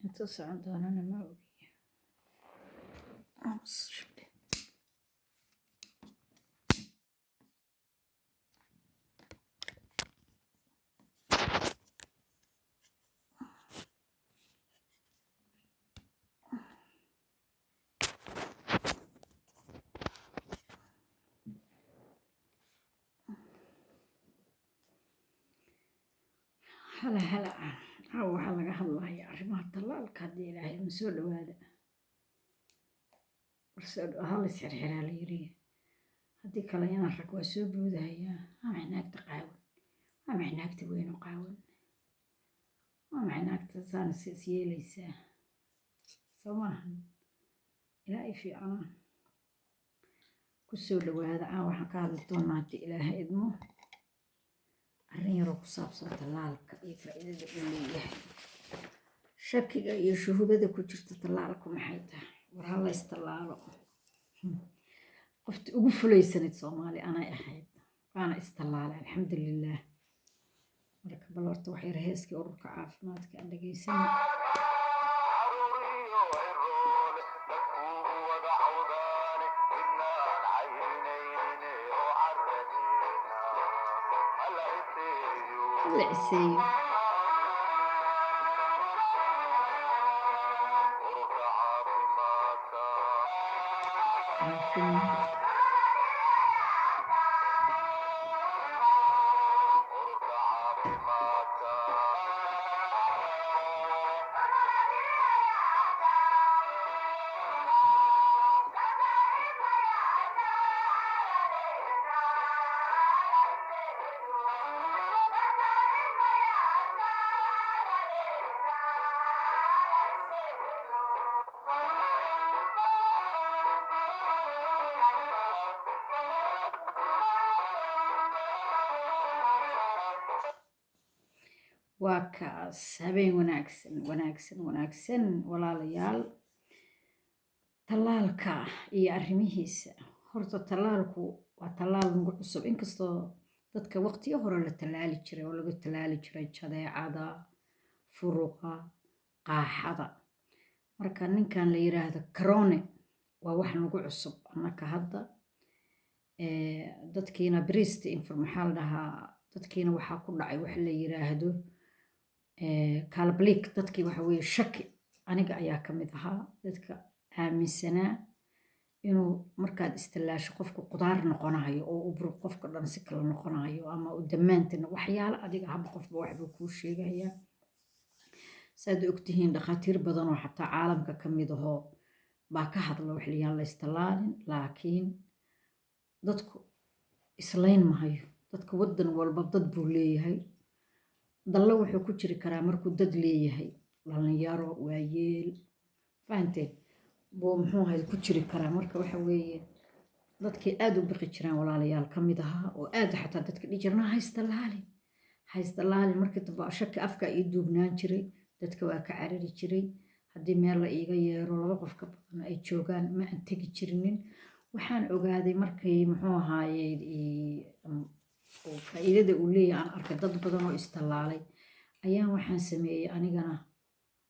intuu socon doonana ma ogi. هلا أو حلقة هلا يا arrimaha tallaalka haddii ilaahay ma soo dhawaada hala isxirxiraa la yiri haddii kale inaan rag waa soo boodahaya waa maxay naagta qaawan waa maxay naagta weyn oo qaawan waa maxay naagta saan is yeelaysaa soo maahan ilaahay fiicana ku soo dhawaada waxaan ka hadli doonaa haddii ilaahay idmo arrin yaroo ku saabsan tallaalka iyo faa'iidada uu leeyahay shakiga iyo shuhubada ku jirta tallaalku maxay tahay war hala istallaalo qofta ugu fulaysanid Soomaali anay ahayd waana istallaalay alxamdulillaah marka bal horta wax yar heeskii ururka caafimaadka aan dhageysanay لعسيو waa kaas habeen wanaagsan walaalayaal tallaalka iyo arrimihiisa horta tallaalku waa tallaal nagu cusub inkastoo dadka waqtiyo hore la tallaali jiray oo laga tallaali jiray jadeecada furuqa qaaxada marka ninkan la yiraahdo corona waa wax nagu cusub annaka hadda dadkiina breast maxaa la dhahaa dadkiina waxaa ku dhacay wax la yiraahdo kalablik dadkii waxa weeye shaki aniga ayaa ka mid ahaa dadka aaminsanaa inuu markaad istallaasho qofku qudaar noqonayo oo u bur qofka dhan si kala noqonayo ama u damaantina waxyaalo adiga haba qofba waxbuu kuu sheegayaa saad ogtihiin dhakhaatiir badan oo xataa caalamka ka mid ahoo baa ka hadla wax la istallaalin laakiin dadku islayn mahayo dadka waddan walba dad buu leeyahay dallo wuxuu ku jiri karaa markuu dad leeyahay dhalinyaro waayeel fahanteen buu muxuu ahayd ku jiri karaa marka waxa weeye dadkii aad u biqi jiraan walaalayaal ka mid ahaa oo aad xataa dadka dhihi jirnaa haystallaalin markii dambe shaki afka ii duubnaan jiray dadka waa ka carari jiray haddii meel la iiga yeero laba qof ka badan ay joogaan ma aan tegi jirinin waxaan ogaaday markay muxuu ahaaye faa'iidada uu leeyahay aan arkay dad badan oo istallaalay ayaan waxaan sameeyey anigana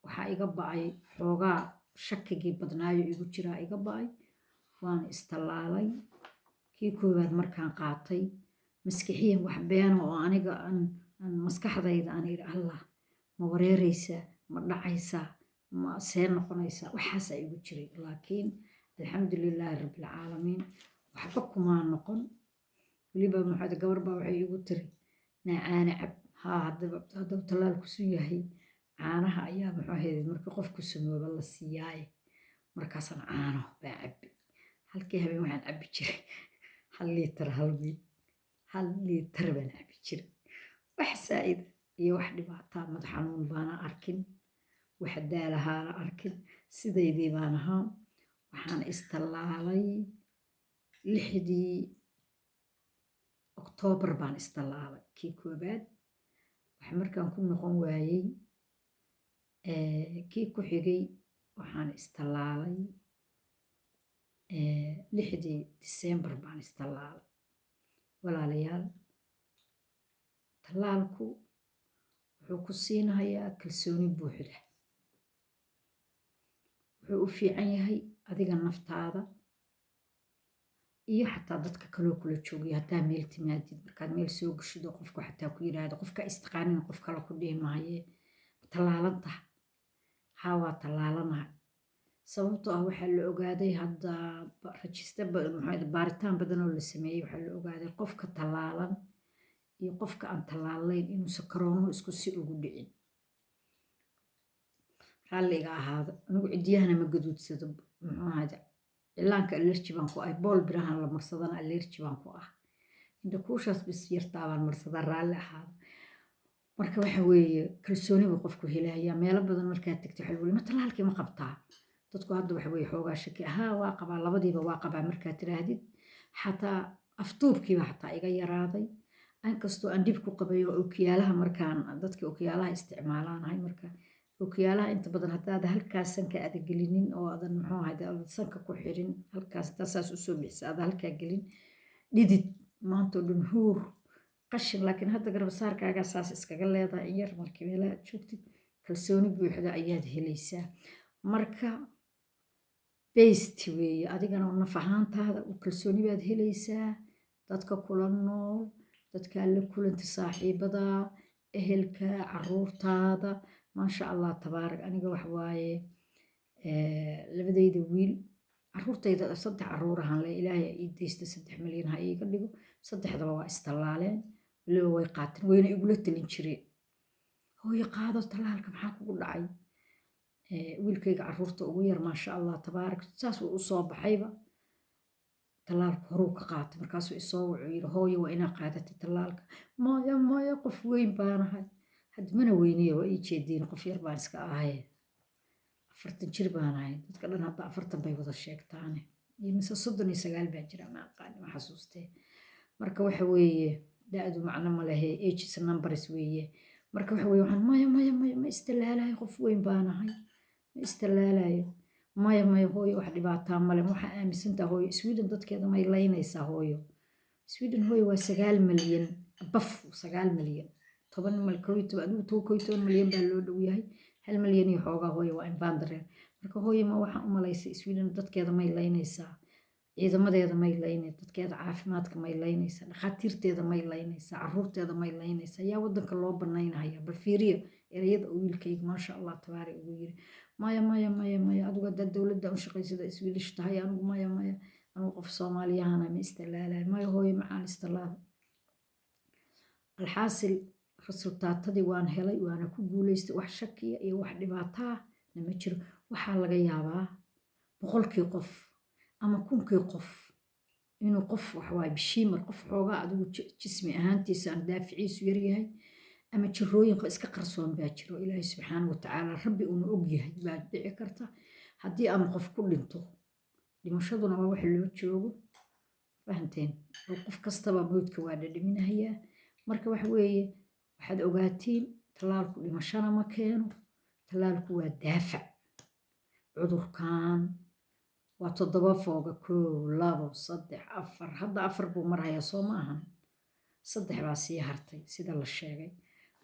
waxaa iga ba'ay xoogaa shakigii badnaayo igu jiraa iga ba'ay waan istallaalay kii koowaad markaan qaatay maskixiyan wax beena oo aniga aan maskaxdayda aan idhi allah ma wareeraysaa ma dhacaysaa ma see noqonaysaa waxaasaa igu jiray laakiin alxamdulilaahi rabbilcaalamiin waxba kumaa noqon weliba maxamed gabar baa waxay igu tiri caana cab hadduu tallaalku su yahay caanaha ayaa muxuu ahayd markii qofku samooba la siiyaaye markaasaan caano baa cabbi halkii habeen waxaan cabbi jiray 1 liitar hal liitar baan cabbi jiray wax saa'ida iyo wax dhibaataa madax xanuun baana arkin wax daalahaana arkin sidaydii baan ahaa waxaan istallaalay 6 Oktoobar baan istallaalay kii koobaad wax markaan ku noqon waayey kii ku xigay waxaan istallaalay 6 Diseembar baan istallaalay walaalayaal tallaalku wuxuu ku siinayaa kalsooni buuxda wuxuu u fiican yahay adiga naftaada iyo xataa dadka kaloo kula joogaya haddaa meel timaadid markaad meel soo gashido qofku xataa ku yiraahdo qofka istaqaanin qof kale ku dhihi maaye tallaalan tahay haa waa tallaalanahay sababtoo ah waxaa la ogaaday hadda baaritaan badan oo la sameeyey waxaa la ogaaday qofka tallaalan iyo qofka aan tallaalayn inuusan karoonuhu isku si ugu dhicin raalliga ahaada anigu ciddiyahana ma gaduudsado muxuu ahada cilaanka allerji baan ku ahay bool birahan la marsadana allerji baan ku ah inta kuushaas bis yartaa baan marsadaa raalli ahaada marka waxa weeye kalsooni buu qofku helayaa meelo badan markaad tagto waxa lagu ma tallaalkii ma qabtaa dadku hadda waxa weeye xoogaa shaki haa waa qabaa labadiiba waa qabaa markaad tiraahdid xataa aftuubkiiba xataa iga yaraaday inkastoo aan dhib ku qabayo ookiyaalaha markaan dadka ookiyaalaha isticmaalaanahay marka ookiyaalaha inta badan haddaad halkaas sanka aada gelinin oo adan muxuu ahayd aad sanka ku xirin halkaas taasaas usoo bixisa aada halkaa gelin dhidid maantoo dhan huur qashin laakiin hadda garbasaarkaagaa saas iskaga leedahay in yar markii meelaha aad joogtid kalsooni buuxda ayaad helaysaa marka beysti weeye adigana naf ahaantaada u kalsooni baad helaysaa dadka kula nool dadka alla kulanti saaxiibada ehelka caruurtaada maasha allah tabaarak aniga wax waaye labadayda wiil caruurtayda 3 caruurahan le ilaahay ii deysta 3 milyan ha iiga dhigo 3daba waa istallaaleen waliba way qaateen wayna igula talin jireen hooyo qaado tallaalka maxaa kugu dhacay wiilkayga caruurta ugu yar maasha allah tabaarak saas uu usoo baxayba tallaalka horuu ka qaatay markaasuu isoo wuxuu yidhi hooyo waa inaa qaadatay tallaalka maya qof weyn baanahay hadda mana weyniya waa ii jeediin qof yar baan iska ahay 40 jir baanahay dadka dhan hadda 40 bay wada sheegtaane iyo mise 39 baa jira ma aqaani ma xasuustee marka waxa weeye da-du macno ma lehe ages numbers weeye marka waxa weeye waxaan maya ma istilaalayo qof weyn baanahay ma istilaalayo maya hooyo wax dhibaataa male waxaa aaminsantaa hooyo sweden dadkeeda may laynaysaa hooyo sweden hooyo waa 9 milyan baf 9 milyan 10 mal 11 milyan baa loo dhow yahay 1 milyan iyo xoogaa hooyo waa invaandareen marka hooyo ma waxaan u malaysay sweden dadkeeda may laynaysaa ciidamadeeda may laynaysaa dadkeeda caafimaadka may laynaysaa dhakhaatiirteeda may laynaysaa caruurteeda may laynaysaa yaa wadanka loo banaynaya bal fiiriyo erayada uu wiilkayga maasha allah tabaari ugu yiri maya adigu haddaad dowladda u shaqaysada Swedish tahay anigu maya anigu qof Soomaaliyahana ma isticmaalayo maya hooyo macaan isticmaal alxaasil resultaatadii waan helay waana ku guuleystay wax shakiya iyo wax dhibaataa nama jiro waxaa laga yaabaa 100kii qof ama 1000kii qof inuu qof wax waay bishiimar qof xoogaa adigu jismi ahaantiisa aan daaficiisu yar yahay ama jirooyin iska qarsoon baa jiro ilaahay subxaanahu wa tacaala rabbi uu og yahay baa dhici karta haddii ama qof ku dhinto dhimashaduna waa wax loo joogo fahanteen qof kastaba moodka waa dhadhaminayaa marka waxa weeye waxaad ogaatiin tallaalku dhimashana ma keeno tallaalku waa daafac cudurkan waa 7 fooga 1 2 3 4 hadda 4 buu marhayaa soo ma ahan 3 baa sii hartay sida la sheegay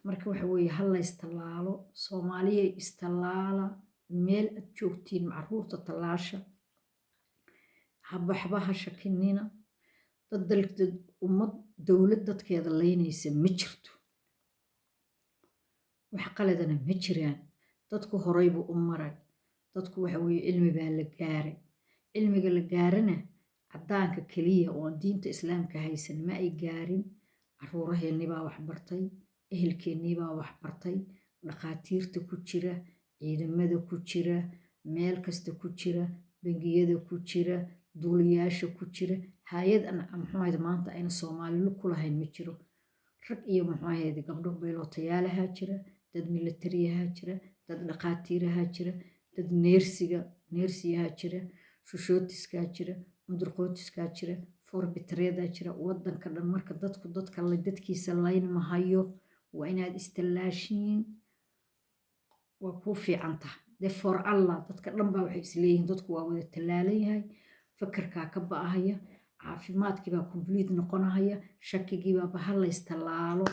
marka waxa weeye hal la istallaalo Soomaaliya istallaala meel aad joogtiin caruurta tallaasha waxba ha shakinina dad ummad dowlad dadkeeda laynaysa ma jirto wax qaladana ma jiraan dadku horey buu u maray dadku waxa weeye cilmi baa la gaaray cilmiga la gaarana caddaanka keliya oo diinta islaamka haysan ma ay gaarin caruuraheennii baa wax bartay ehelkeennii baa wax bartay dhakhaatiirta ku jira ciidamada ku jira meel kasta ku jira bangiyada ku jira duuliyaasha ku jira hay-ad muxuu ahayd maanta ayna Soomaalilu ku lahayn ma jiro rag iyo muxuu ahayd gabdho baylotayaalaha jira dad militariyaha jira dad dhakhaatiiraha jira dad neersiyaha jira shushootiskaa jira mudurqootiskaa jira forbitreedaa jira wadanka dhan marka dadka dadkiisa layn mahayo waa inaad istallaashiin waa kuu fiican tahay de for allah dadka dhan baa waxay isleeyihiin dadku waa wada tallaalan yahay fakarkaa ka ba'ahaya caafimaadkii baa complete noqonahaya shakigii baa bahal la istallaalo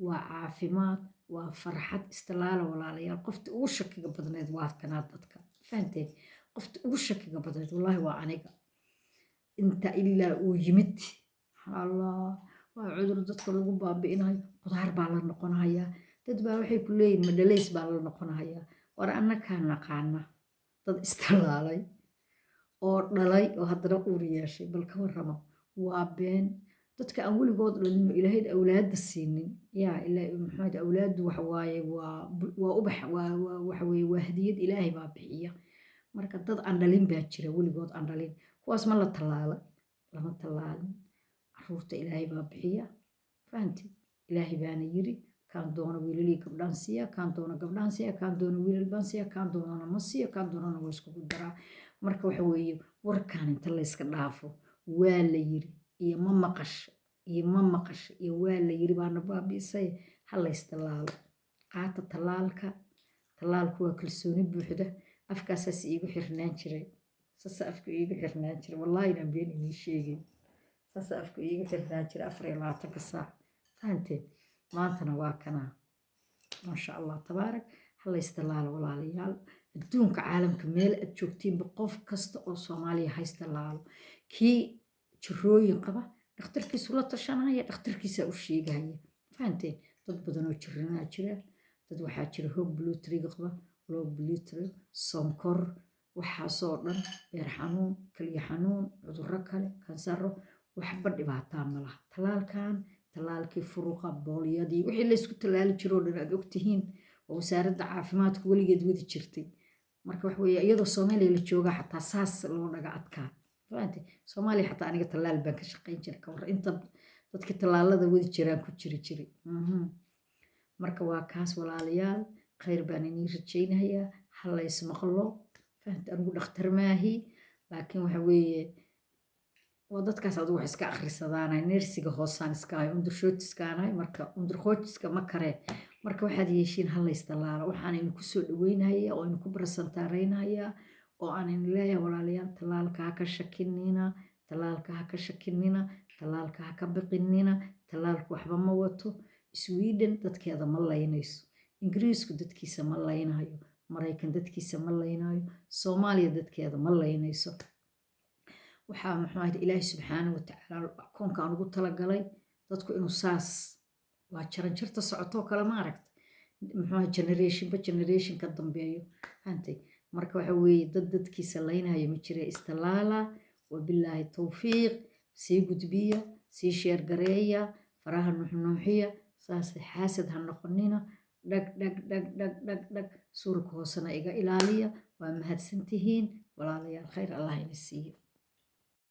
waa caafimaad waa farxad istallaala walaalayaal qofta ugu shakiga badneed waa kanaa dadka fahanteen qofta ugu shakiga badneed wallaahi waa aniga inta ilaa uu yimid allah waa cudur dadka lagu baabi'inayo qudaar baa la noqonayaa dad baa waxay ku leeyihin madhalays baa la noqonayaa war annakaa naqaana dad istallaalay oo dhalay oo haddana uur yeeshay bal ka warrama waa been dadka aan weligood dhalino ilaahayd awlaadda siinin yaa maxamed awlaaddu waxawaaye waa ubax waxaweye waa hadiyad ilaahay baa bixiya marka dad aan dhalin baa jira weligood aan dhalin kuwaas ma la tallaalay lama tallaalin caruurta ilaahay baa bixiya fahanti ilaahay baana yiri kaan doona wiilalii gabdhaan siiya kaan doona gabdhaan siiya kaan doona wiilal baan siiya kaan doonana ma siiya kaan doonana waa iskugu daraa marka waxa weeye warkaan inta layska dhaafo waa la yiri iyo ma maqasho iyo ma maqasho iyo waa la yiri baana baabi'isay ha laystallaalo qaata tallaalku waa kalsooni buuxda afkaasaas iigu xirnaan jiray saasa afka iigu xirnaan jiray wallaahi inaan been inii sheegay saasa afka iigu xirnaan jiray 24 saac fahanteen maantana waa kanaa maasha allah tabaarak ha laystallaalo walaalayaal adduunka caalamka meel aad joogtiinba qof kasta oo soomaaliya haystallaalo kii jirooyin qaba dhakhtarkiisu la tashanaya dhakhtarkiisa u sheegaya fahanteen dad badan oo jiranaa jira dad waxaa jira hoog blutriga qaba low blutrig sonkor waxaasoo dhan beer xanuun kaliya xanuun cudurro kale kansaro waxba dhibaataa ma laha tallaalkii furuqa booliyadii wixii laysku tallaali jiroo dhan aad ogtihiin oo wasaaradda caafimaadku weligeed wadi jirtay marka wax weeye iyadoo soomaaliya la joogaa xataa saas loo dhaga adkaa fahanti soomaaliya xataa aniga tallaal baan ka shaqayn jiray ka war inta dadkii tallaalada wadi jiraan ku jiray marka waa kaas walaalayaal khayr baan inii rajaynayaa ha laysmaqlo fahanti anigu dhakhtar maahi laakiin waxa weeye waa dadkaas adigu wax iska akhrisadaanay neersiga hoosaan iska ahay undurshootiskaanahay marka undurhootiska ma karee marka waxaad yeeshiin ha laystallaalo waxaan idin kusoo dhaweynayaa oo idinku barasantaaraynayaa oo aan idin leeyahay walaalayaal tallaalka ha ka shakinina tallaalka ha ka shakinina tallaalka ha ka biqinina tallaalku waxba ma wato sweden dadkeeda ma laynayso ingiriisku dadkiisa ma laynayo maraykan dadkiisa ma laynayo soomaaliya dadkeeda ma laynayso waxaa muxuu ahayd ilaahay subxaanahu watacaala koonkaan ugu talagalay dadku inuu saas waa jaranjarta socotoo kale ma aragta muxuu ahayd generation ka dambeeyo fahantay marka waxa weeye dadkiisa laynayo ma jira istallaala wabilaahi tawfiiq sii gudbiya sii sheergareeya faraha nuuxnuuxiya saasay xaasad ha noqonina dhag suurka hoosena iga ilaaliya waa mahadsantihiin walaalayaal khayr allah ina siiyo